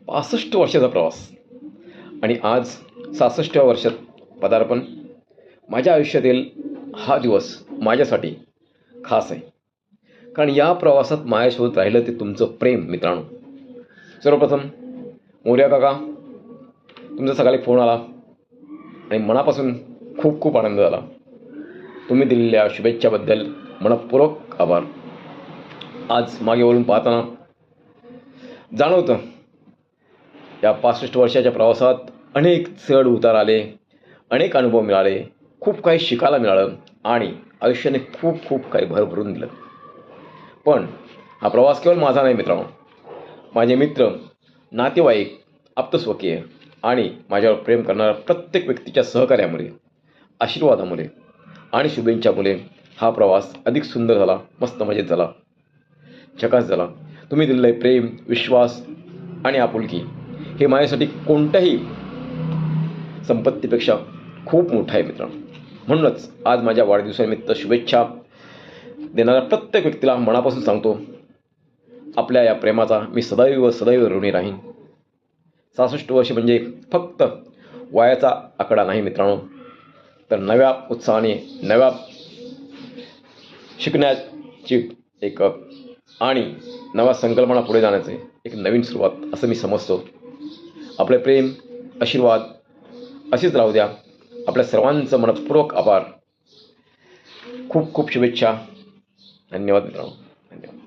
65 वर्षाचा प्रवास आणि आज 66व्या वर्षात पदार्पण. माझ्या आयुष्यातील हा दिवस माझ्यासाठी खास आहे, कारण या प्रवासात माझ्यासोबत राहिलं ते तुमचं प्रेम. मित्रांनो, सर्वप्रथम मोर्या काका, तुमचा सकाळी फोन आला आणि मनापासून खूप खूप आनंद झाला. तुम्ही दिलेल्या शुभेच्छाबद्दल मनपूर्वक आभार. आज मागे वळून पाहताना जाणवतं, या 65 वर्षाच्या प्रवासात अनेक चढ उतार आले, अनेक अनुभव मिळाले, खूप काही शिकायला मिळालं आणि आयुष्याने खूप खूप काही भरभरून दिलं. पण हा प्रवास केवळ माझा नाही मित्रांनो, माझे मित्र, नातेवाईक, आप्तस्वकीय आणि माझ्यावर प्रेम करणाऱ्या प्रत्येक व्यक्तीच्या सहकार्यामुळे, आशीर्वादामुळे आणि शुभेच्छामुळे हा प्रवास अधिक सुंदर झाला, मस्त मजेत झाला, झकास झाला. तुम्ही दिलेले प्रेम, विश्वास आणि आपुलकी हे माझ्यासाठी कोणत्याही संपत्तीपेक्षा खूप मोठं आहे मित्रांनो. म्हणूनच आज माझ्या वाढदिवसानिमित्त शुभेच्छा देणाऱ्या प्रत्येक व्यक्तीला मनापासून सांगतो, आपल्या या प्रेमाचा मी सदैव सदैव ऋणी राहीन. 66 वर्ष म्हणजे फक्त वयाचा आकडा नाही मित्रांनो, तर नव्या उत्साहाने, नव्या शिकण्याची एक आणि नव्या संकल्पना पुढे जाण्याचे एक नवीन सुरुवात असं मी समजतो. आपले प्रेम, आशीर्वाद अशीच राहू द्या. आपल्या सर्वांचं मनपूर्वक आभार. खूप खूप शुभेच्छा. धन्यवाद मित्रांनो. धन्यवाद.